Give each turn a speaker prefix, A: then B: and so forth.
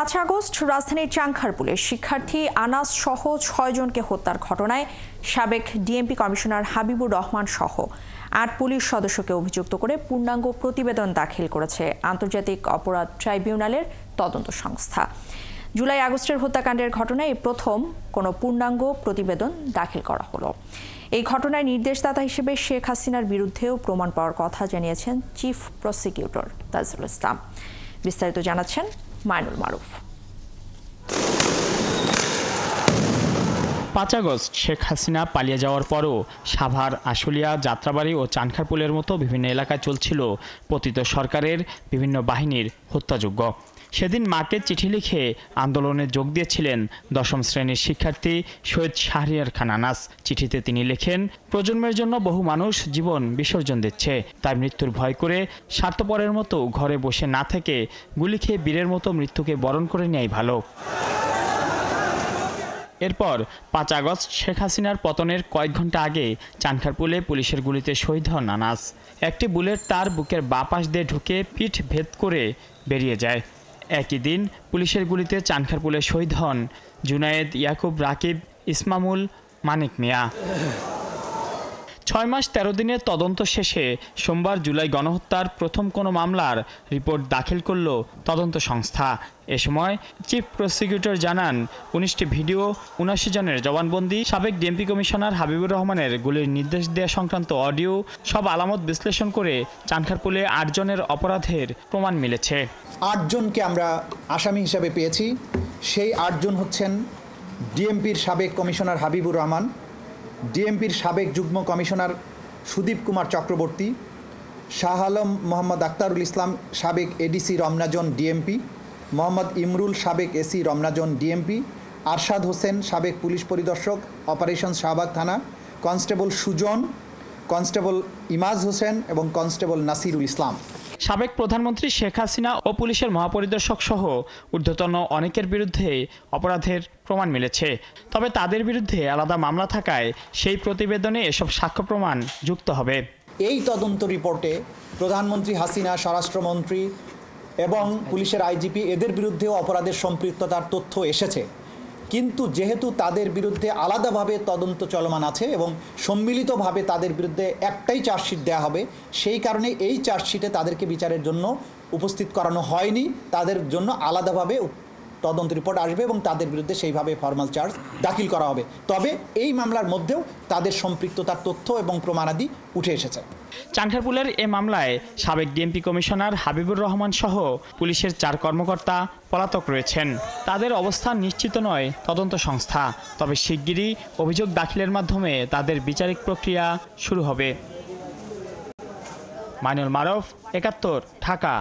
A: 5 August রাজধানীর চাংখারপুলে শিক্ষার্থী আনাস সহ 6 জনকে হত্যার ঘটনায় সাবেক ডিএমপি কমিশনার হাবিবুর রহমান সহ 8 পুলিশ সদস্যকে অভিযুক্ত করে পূর্ণাঙ্গ প্রতিবেদন দাখিল করেছে আন্তর্জাতিক অপরাধ ট্রাইব্যুনালের তদন্ত সংস্থা। জুলাই আগস্টের হত্যাকাণ্ডের ঘটনায় প্রথম কোনো পূর্ণাঙ্গ প্রতিবেদন দাখিল করা হলো। এই ঘটনায় নির্দেশদাতা হিসেবে শেখ হাসিনার বিরুদ্ধেও প্রমাণ পাওয়ার কথা জানিয়েছেন চিফ প্রসিকিউটর তাজুল ইসলাম। বিস্তারিত জানাচ্ছেন মাইনুল মারুফ।
B: 5 আগস্ট শেখ হাসিনা পালিয়ে যাওয়ার পরও সাভার, আশুলিয়া, যাত্রাবাড়ি ও চানখারপুলের মতো বিভিন্ন এলাকায় চলছিল পতিত সরকারের বিভিন্ন বাহিনীর হত্যাযজ্ঞ। সেদিন মাকে চিঠি লিখে আন্দোলনে যোগ দিয়েছিলেন 10ম শ্রেণীর শিক্ষার্থী সৈয়দ শাহরিয়ার খান আনাস। চিঠিতে তিনি লেখেন, প্রজন্মের জন্য বহু মানুষ জীবন বিসর্জন দিচ্ছে, তাই মৃত্যুর ভয় করে স্বার্থপরের মতো ঘরে বসে না থেকে গুলি খেয়ে বীরের মতো মৃত্যুকে বরণ করে নেয়াই ভালো। এরপর 5 আগস্ট শেখ হাসিনার পতনের কয়েক ঘন্টা আগে চানখারপুলে পুলিশের গুলিতে শহীদ হন আনাস। একটি বুলেট তার বুকের বাঁ পাশ দিয়ে ঢুকে পিঠ ভেদ করে বেরিয়ে যায়। একই দিন পুলিশের গুলিতে চানখারপুলে শহীদ হন জুনায়েদ, ইয়াকুব, রাকিব, ইসমামুল, মানিক মিয়া। 6 মাস 13 দিনের তদন্ত শেষে সোমবার জুলাই গণহত্যার প্রথম কোনো মামলার রিপোর্ট দাখিল করল তদন্ত সংস্থা। এ সময় চিফ প্রসিকিউটর জানান, 19টি ভিডিও, 79 জনের জবানবন্দি, সাবেক ডিএমপি কমিশনার হাবিবুর রহমানের গুলির নির্দেশ দেওয়া সংক্রান্ত অডিও সব আলামত বিশ্লেষণ করে চানখারপুলে 8 জনের অপরাধের প্রমাণ মিলেছে।
C: 8 জনকে আমরা আসামি হিসাবে পেয়েছি। সেই 8 জন হচ্ছেন ডিএমপির সাবেক কমিশনার হাবিবুর রহমান, ডিএমপির সাবেক যুগ্ম কমিশনার সুদীপ কুমার চক্রবর্তী, শাহ আলম মোহাম্মদ আখতারুল ইসলাম সাবেক ADC Ramna zone DMP, Mohammad Imrul সাবেক AC Ramna zone DMP, Arshad Hossain সাবেক পুলিশ পরিদর্শক অপারেশন শাহবাগ থানা, কনস্টেবল সুজন, কনস্টেবল ইমাজ হোসেন এবং কনস্টেবল নাসিরুল ইসলাম।
B: সাবেক প্রধানমন্ত্রী শেখ হাসিনা ও পুলিশের মহাপরিদর্শক সহ ঊর্ধ্বতন অনেকের বিরুদ্ধে অপরাধের প্রমাণ মিলেছে। তবে তাদের বিরুদ্ধে আলাদা মামলা থাকায় সেই প্রতিবেদনে এসব সাক্ষ্য প্রমাণ যুক্ত হবে।
C: এই তদন্ত রিপোর্টে প্রধানমন্ত্রী হাসিনা, স্বরাষ্ট্রমন্ত্রী এবং পুলিশের আইজিপি এদের বিরুদ্ধেও অপরাধের সম্পৃক্ততার তথ্য এসেছে। কিন্তু যেহেতু তাদের বিরুদ্ধে আলাদাভাবে তদন্ত চলমান আছে এবং সম্মিলিতভাবে তাদের বিরুদ্ধে একটাই চার্জশিট দেওয়া হবে, সেই কারণে এই চার্জশিটে তাদেরকে বিচারের জন্য উপস্থিত করানো হয়নি। তাদের জন্য আলাদাভাবে তদন্ত রিপোর্ট আসবে এবং তাদের বিরুদ্ধে সেইভাবে ফর্মাল চার্জ দাখিল করা হবে। তবে এই মামলার মধ্যেও তাদের সম্পৃক্ততার তথ্য এবং প্রমাণাদি উঠে এসেছে।
B: চানখারপুলের এ মামলায় সাবেক ডিএমপি কমিশনার হাবিবুর রহমান সহ পুলিশের 4 কর্মকর্তা পলাতক রয়েছেন। তাদের অবস্থান নিশ্চিত নয় তদন্ত সংস্থা। তবে শিগগিরই অভিযোগ দাখিলের মাধ্যমে তাদের বিচারিক প্রক্রিয়া শুরু হবে। মাইনুল মারুফ, 71, ঢাকা।